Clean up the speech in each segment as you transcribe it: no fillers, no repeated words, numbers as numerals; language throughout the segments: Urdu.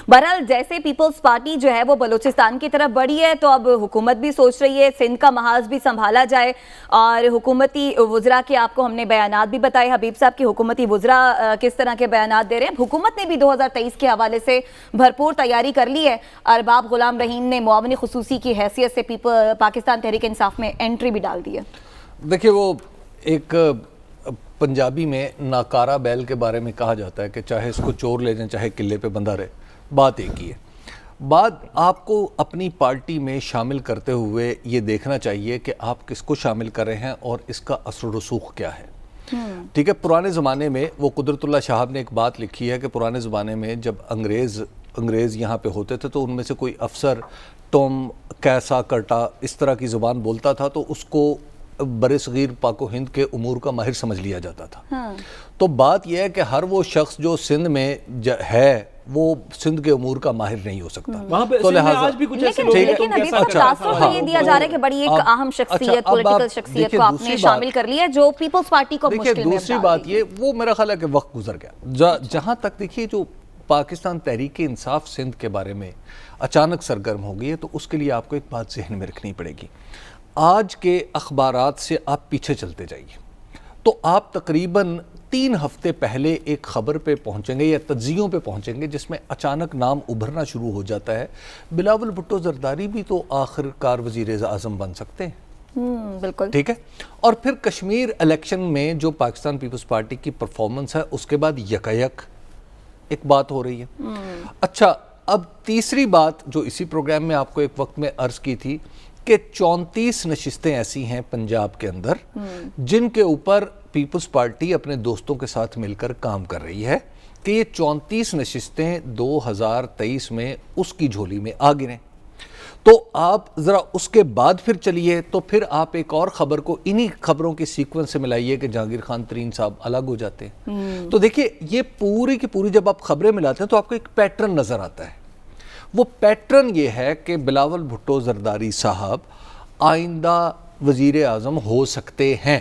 بہرحال جیسے پیپلز پارٹی جو ہے وہ بلوچستان کی طرف بڑھی ہے تو اب حکومت بھی سوچ رہی ہے سندھ کا محاذ بھی سنبھالا جائے، اور حکومتی وزراء کے آپ کو ہم نے بیانات بھی بتائے، حبیب صاحب کی حکومتی وزراء کس طرح کے بیانات دے رہے ہیں۔ حکومت نے بھی 2023 کے حوالے سے بھرپور تیاری کر لی ہے۔ ارباب غلام رحیم نے معاون خصوصی کی حیثیت سے پاکستان تحریک انصاف میں انٹری بھی ڈال دی ہے۔ دیکھیے وہ ایک پنجابی میں ناکارہ بیل کے بارے میں کہا جاتا ہے کہ چاہے اس کو چور لے جائیں چاہے قلعے پہ بندھا رہے، بات ایک ہی ہے۔ بات آپ کو اپنی پارٹی میں شامل کرتے ہوئے یہ دیکھنا چاہیے کہ آپ کس کو شامل کر رہے ہیں اور اس کا اثر و رسوخ کیا ہے۔ ٹھیک ہے، پرانے زمانے میں وہ قدرت اللہ شہاب نے ایک بات لکھی ہے کہ پرانے زمانے میں جب انگریز یہاں پہ ہوتے تھے تو ان میں سے کوئی افسر ٹوم کیسا کرٹا اس طرح کی زبان بولتا تھا تو اس کو بر صغیر پاک و ہند کے امور کا ماہر سمجھ لیا جاتا تھا۔ تو بات یہ ہے کہ ہر وہ شخص جو سندھ میں ہے وہ سندھ کے امور کا ماہر نہیں ہو سکتا۔ وہاں پہ سندھ میں آج بھی کچھ ایسے لوگ ہیں۔ لیکن ابھی کو تاثر تو یہ دیا جا رہا ہے کہ بڑی ایک اہم شخصیت، پولیٹیکل شخصیت کو آپ نے شامل کر لیا ہے جو پیپلز پارٹی کو مشکل میں ڈال دے گی۔ دوسری بات یہ وہ میرا خیال ہے کہ وقت گزر گیا۔ جہاں تک دیکھیے جو پاکستان تحریک انصاف سندھ کے بارے میں اچانک سرگرم ہو گئی ہے تو اس کے لیے آپ کو ایک بات ذہن میں رکھنی پڑے گی۔ آج کے اخبارات سے آپ پیچھے چلتے جائیے تو آپ تقریباً 3 ہفتے پہلے ایک خبر پہ پہنچیں گے یا تجزیوں پہ پہنچیں گے جس میں اچانک نام ابھرنا شروع ہو جاتا ہے بلاول بھٹو زرداری بھی تو آخر کار وزیر اعظم بن سکتے ہیں۔ بالکل ٹھیک ہے، اور پھر کشمیر الیکشن میں جو پاکستان پیپلز پارٹی کی پرفارمنس ہے اس کے بعد یکایک ایک بات ہو رہی ہے۔ اچھا، اب تیسری بات جو اسی پروگرام میں آپ کو ایک وقت میں عرض کی تھی کہ 34 نشستیں ایسی ہیں پنجاب کے اندر جن کے اوپر پیپلز پارٹی اپنے دوستوں کے ساتھ مل کر کام کر رہی ہے کہ یہ 34 نشستیں 2023 میں اس کی جھولی میں آ گریں۔ تو آپ ذرا اس کے بعد پھر چلیے تو پھر آپ ایک اور خبر کو انہی خبروں کی سیکوینس سے ملائیے کہ جہانگیر خان ترین صاحب الگ ہو جاتے ہیں۔ تو دیکھیے یہ پوری کی پوری جب آپ خبریں ملاتے ہیں تو آپ کو ایک پیٹرن نظر آتا ہے۔ وہ پیٹرن یہ ہے کہ بلاول بھٹو زرداری صاحب آئندہ وزیر اعظم ہو سکتے ہیں۔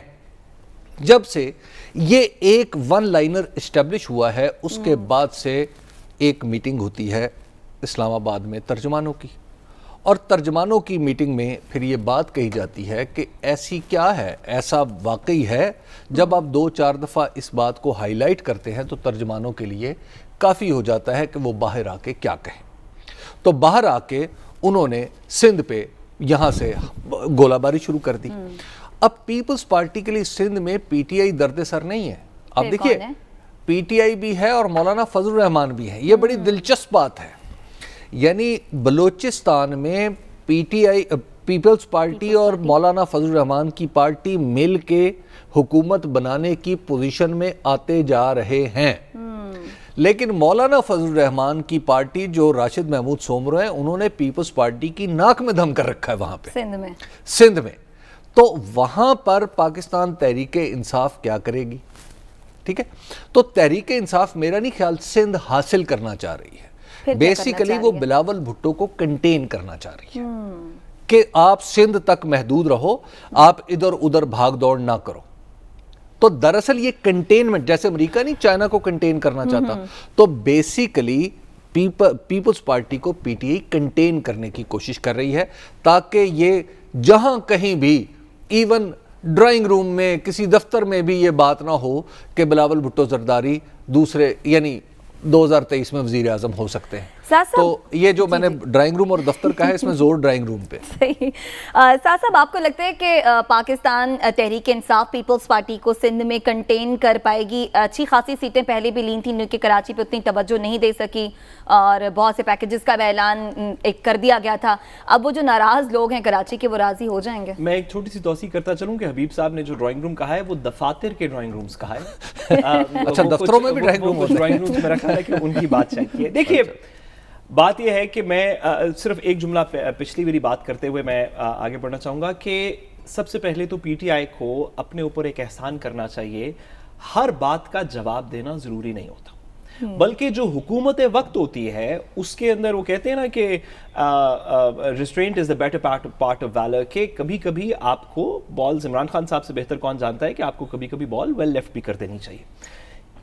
جب سے یہ ایک ون لائنر اسٹیبلش ہوا ہے اس کے بعد سے ایک میٹنگ ہوتی ہے اسلام آباد میں ترجمانوں کی، اور ترجمانوں کی میٹنگ میں پھر یہ بات کہی جاتی ہے کہ ایسی کیا ہے، ایسا واقعی ہے۔ جب آپ 2-4 دفعہ اس بات کو ہائی لائٹ کرتے ہیں تو ترجمانوں کے لیے کافی ہو جاتا ہے کہ وہ باہر آ کے کیا کہیں۔ تو باہر آ کے انہوں نے سندھ پہ یہاں سے گولہ باری شروع کر دی۔ اب پیپلز پارٹی کے لیے سندھ میں پی ٹی آئی درد سر نہیں ہے۔ اب دیکھیے پی ٹی آئی بھی ہے اور مولانا فضل الرحمان بھی ہے، یہ بڑی دلچسپ بات ہے۔ یعنی بلوچستان میں P T I Peoples Party اور مولانا فضل الرحمان کی پارٹی مل کے حکومت بنانے کی پوزیشن میں آتے جا رہے ہیں، لیکن مولانا فضل الرحمان کی پارٹی جو راشد محمود سومرو ہیں انہوں نے پیپلز پارٹی کی ناک میں دم کر رکھا ہے وہاں پہ سندھ میں۔ تو وہاں پر پاکستان تحریک انصاف کیا کرے گی؟ ٹھیک ہے، تو تحریک انصاف میرا نہیں خیال سندھ حاصل کرنا چاہ رہی ہے، بیسیکلی وہ بلاول بھٹو کو کنٹین کرنا چاہ رہی ہے کہ آپ سندھ تک محدود رہو، آپ ادھر ادھر بھاگ دوڑ نہ کرو۔ تو دراصل یہ کنٹینمنٹ، جیسے امریکہ نہیں چائنا کو کنٹین کرنا چاہتا، تو بیسیکلی پیپلز پارٹی کو پی ٹی آئی کنٹین کرنے کی کوشش کر رہی ہے تاکہ یہ جہاں کہیں بھی ایون ڈرائنگ روم میں کسی دفتر میں بھی یہ بات نہ ہو کہ بلاول بھٹو زرداری دوسرے یعنی 2023 میں وزیر اعظم ہو سکتے ہیں۔ تو یہ جو میں نے ڈرائنگ روم اور دفتر کہا ہے اس میں زور ڈرائنگ روم پہ۔ صحیح۔ صاحب آپ کو لگتا ہے کہ پاکستان تحریک انصاف پیپلز پارٹی کو سندھ میں کنٹین کر پائے گی؟ اچھی خاصی سیٹیں پہلے بھی لین تھیں کہ کراچی پہ اتنی توجہ نہیں دے سکی اور بہت سے پیکیجز کا اعلان ایک کر دیا گیا تھا، اب وہ جو ناراض لوگ ہیں کراچی کے وہ راضی ہو جائیں گے؟ میں ایک چھوٹی سی توضیح کرتا چلوں کہ حبیب صاحب نے جو ڈرائنگ روم کہا ہے وہ دفاتر کے ڈرائنگ رومز کہا ہے۔ اچھا، دفتروں میں بھی ڈرائنگ روم ہوتے ہیں؟ ڈرائنگ رومز میرا خیال ہے کہ ان کی بات چاہیے ہے۔ دیکھیے بات یہ ہے کہ میں صرف ایک جملہ پچھلی میری بات کرتے ہوئے میں آگے بڑھنا چاہوں گا کہ سب سے پہلے تو پی ٹی آئی کو اپنے اوپر ایک احسان کرنا چاہیے، ہر بات کا جواب دینا ضروری نہیں ہوتا، بلکہ جو حکومت وقت ہوتی ہے اس کے اندر وہ کہتے ہیں نا کہ restraint is the better part of wheeler, کہ کبھی کبھی آپ کو بالز، عمران خان صاحب سے بہتر کون جانتا ہے کہ آپ کو کبھی کبھی بال ویل لیفٹ بھی کر دینی چاہیے۔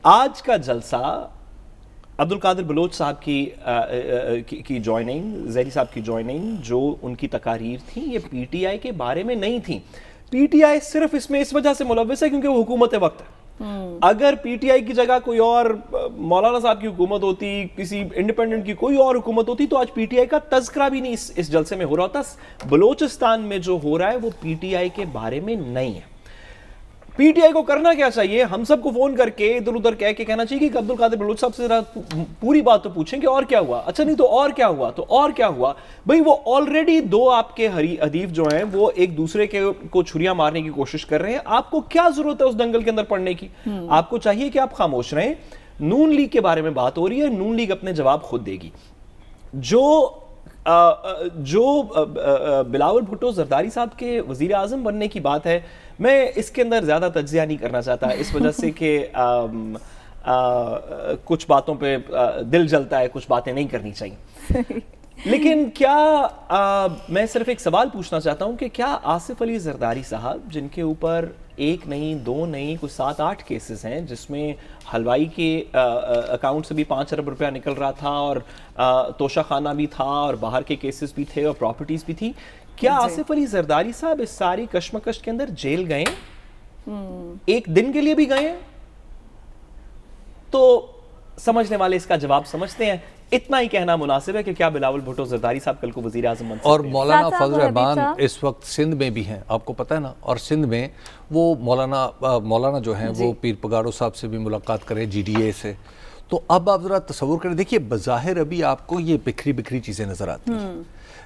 آج کا جلسہ عبد القادر بلوچ صاحب کی جوائننگ، زہری صاحب کی جوائننگ، جو ان کی تقاریر تھیں، یہ پی ٹی آئی کے بارے میں نہیں تھیں. پی ٹی آئی صرف اس میں اس وجہ سے ملوث ہے کیونکہ وہ حکومت وقت ہے. اگر پی ٹی آئی کی جگہ کوئی اور مولانا صاحب کی حکومت ہوتی، کسی انڈیپینڈنٹ کی کوئی اور حکومت ہوتی، تو آج پی ٹی آئی کا تذکرہ بھی نہیں اس جلسے میں ہو رہا ہوتا. بلوچستان میں جو ہو رہا ہے وہ پی ٹی آئی کے بارے میں نہیں ہے. پی ٹی آئی کو کرنا کیا چاہیے؟ ہم سب کو فون کر کے ادھر ادھر کہہ کے کہنا چاہیے کہ عبد القادر بلوچ صاحب سے ذرا پوری بات تو پوچھیں کہ اور کیا ہوا. اچھا نہیں تو اور کیا ہوا؟ تو اور کیا ہوا بھئی؟ وہ آلریڈی دو آپ کے حریف جو ہیں وہ ایک دوسرے کو چھریاں مارنے کی کوشش کر رہے ہیں. آپ کو کیا ضرورت ہے اس دنگل کے اندر پڑنے کی؟ آپ کو چاہیے کہ آپ خاموش رہیں. نون لیگ کے بارے میں بات ہو رہی ہے، نون لیگ اپنے جواب خود دے گی. جو بلاول بھٹو زرداری صاحب کے وزیر اعظم بننے کی بات ہے، میں اس کے اندر زیادہ تجزیہ نہیں کرنا چاہتا اس وجہ سے کہ کچھ باتوں پہ دل جلتا ہے، کچھ باتیں نہیں کرنی چاہیے. لیکن کیا میں صرف ایک سوال پوچھنا چاہتا ہوں کہ کیا آصف علی زرداری صاحب، جن کے اوپر ایک نہیں دو نہیں کچھ 7-8 کیسز ہیں، جس میں حلوائی کے اکاؤنٹ سے بھی 5 ارب روپیہ نکل رہا تھا اور توشہ خانہ بھی تھا اور باہر کے کیسز بھی تھے اور پراپرٹیز بھی تھی، کیا آصف علی زرداری صاحب اس ساری کشمکش کے اندر جیل گئے؟ ایک دن کے لیے بھی گئے ہیں؟ تو سمجھنے والے اس کا جواب سمجھتے ہیں. اتنا ہی کہنا مناسب ہے کہ کیا بلاول بھٹو زرداری صاحب کل کو وزیر اعظم بن سکتے ہیں؟ اور مولانا فضل الرحمان اس وقت سندھ میں بھی ہیں، آپ کو پتہ ہے نا. اور سندھ میں وہ مولانا جو ہیں وہ پیر پگاڑو صاحب سے بھی ملاقات کریں، جی ڈی اے سے. تو اب آپ ذرا تصور کریں، دیکھیے بظاہر ابھی آپ کو یہ بکھری چیزیں نظر آتی ہیں،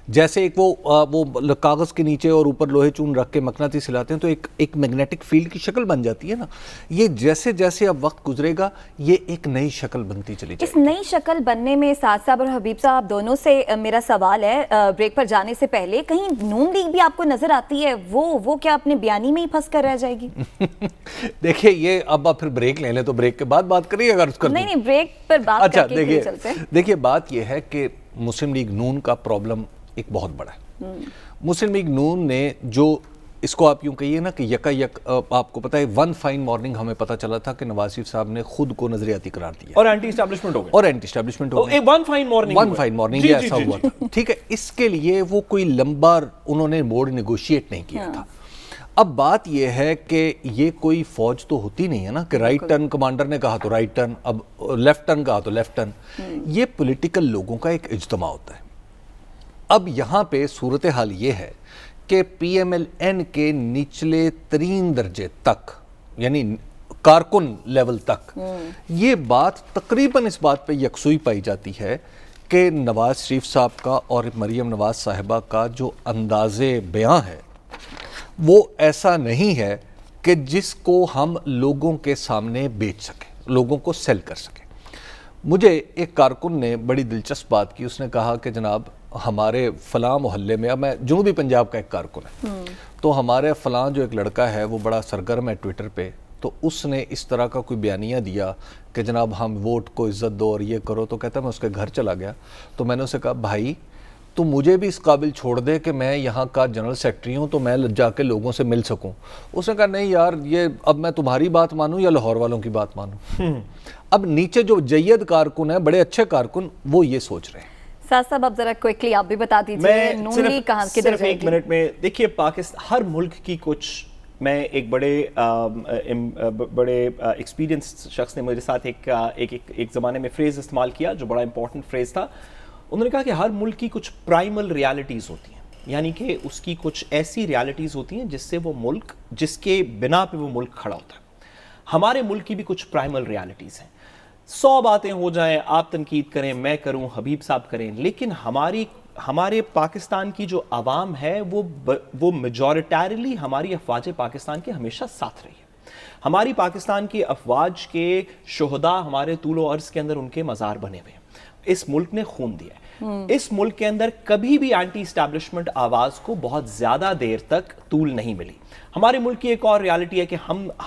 جیسے ایک وہ کاغذ کے نیچے اور اوپر لوہے چون رکھ کے مقناطیس ہلاتے ہیں تو ایک میگنیٹک فیلڈ کی شکل بن جاتی ہے نا. یہ جیسے جیسے اب وقت گزرے گا یہ ایک نئی شکل بنتی چلی جائے گی. اس نئی شکل بننے میں سعد صاحب اور حبیب صاحب دونوں سے میرا سوال ہے بریک پر جانے سے پہلے، کہیں نون لیگ بھی آپ کو نظر آتی ہے وہ کیا اپنے بیانی میں ہی پھنس کر رہ جائے گی؟ دیکھیے یہ اب آپ پھر بریک لے لیں تو بریک کے بعد بات کریے اگر اس کا نہیں بریک پر بات کر کے پھر چلتے ہیں. دیکھیے بات یہ ہے کہ مسلم لیگ نون کا پرابلم ایک بہت بڑا ہے. مسلم لیگ نون نے جو اس کو آپ یوں کہیے نا کہ یک آپ کو پتہ ہے ون فائن مارننگ ہمیں پتہ چلا تھا کہ نواز شریف صاحب نے خود کو نظریاتی قرار دیا اور اینٹی اسٹیبلشمنٹ ہو گیا. ون فائن مارننگ یہ ایسا ہوا تھا. ٹھیک ہے، اس کے لیے وہ کوئی لمبا انہوں نے موڈ نیگوشیٹ نہیں کیا تھا. اب بات یہ ہے کہ یہ کوئی فوج تو ہوتی نہیں ہے نا کہ رائٹ ٹرن کمانڈر نے کہا تو رائٹ ٹرن، اب لیفٹ ٹرن کہا تو لیفٹ ٹرن. یہ پولیٹیکل لوگوں کا ایک اجتماع ہوتا ہے. اب یہاں پہ صورتحال یہ ہے کہ پی ایم ایل این کے نچلے ترین درجے تک، یعنی کارکن لیول تک، یہ بات تقریباً اس بات پہ یکسوئی پائی جاتی ہے کہ نواز شریف صاحب کا اور مریم نواز صاحبہ کا جو انداز بیاں ہے وہ ایسا نہیں ہے کہ جس کو ہم لوگوں کے سامنے بیچ سکیں، لوگوں کو سیل کر سکیں. مجھے ایک کارکن نے بڑی دلچسپ بات کی. اس نے کہا کہ جناب ہمارے فلاں محلے میں، اب میں جنوبی پنجاب کا ایک کارکن ہے، تو ہمارے فلاں جو ایک لڑکا ہے وہ بڑا سرگرم ہے ٹویٹر پہ، تو اس نے اس طرح کا کوئی بیانیہ دیا کہ جناب ہم ووٹ کو عزت دو اور یہ کرو. تو کہتا ہے میں اس کے گھر چلا گیا تو میں نے اسے کہا بھائی تو مجھے بھی اس قابل چھوڑ دے کہ میں یہاں کا جنرل سیکرٹری ہوں تو میں جا کے لوگوں سے مل سکوں. اس نے کہا نہیں یار، یہ اب میں تمہاری بات مانوں یا لاہور والوں کی بات مانوں. اب نیچے جو جید کارکن ہیں، بڑے اچھے کارکن، وہ یہ سوچ رہے ہیں. سعد صاحب اب ذرا کوئکلی آپ بھی بتا دیجیے نون لیگ کہاں کدھر صرف ایک منٹ میں. دیکھیے پاکستان ہر ملک کی کچھ، میں ایک بڑے ایکسپیرینس شخص نے میرے ساتھ ایک زمانے میں فریز استعمال کیا جو بڑا امپورٹنٹ فریز تھا. انہوں نے کہا کہ ہر ملک کی کچھ پرائمل ریالٹیز ہوتی ہیں، یعنی کہ اس کی کچھ ایسی ریالٹیز ہوتی ہیں جس سے وہ ملک، جس کے بنا پہ وہ ملک کھڑا ہوتا ہے. ہمارے ملک کی بھی کچھ پرائمل ریالٹیز ہیں. 100 باتیں ہو جائیں، آپ تنقید کریں، میں کروں، حبیب صاحب کریں، لیکن ہمارے پاکستان کی جو عوام ہے وہ میجورٹیرلی ہماری افواج پاکستان کے ہمیشہ ساتھ رہی ہے. ہماری پاکستان کی افواج کے شہداء ہمارے طول و عرض کے اندر ان کے مزار بنے ہوئے ہیں. اس ملک نے خون دیا ہے. اس ملک کے اندر کبھی بھی اینٹی اسٹیبلشمنٹ آواز کو بہت زیادہ دیر تک طول نہیں ملی. ہمارے ملک کی ایک اور ریالٹی ہے کہ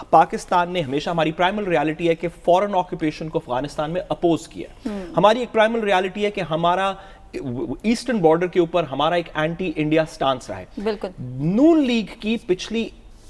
پاکستان نے ہمیشہ، ہماری پرائمل ریالٹی ہے کہ فورن آکوپیشن کو افغانستان میں اپوز کیا. ہماری ایک پرائمل ریالٹی ہے کہ ہمارا ایسٹرن بارڈر کے اوپر ہمارا ایک اینٹی انڈیا سٹانس رہا ہے. بالکل. نون لیگ کی پچھلی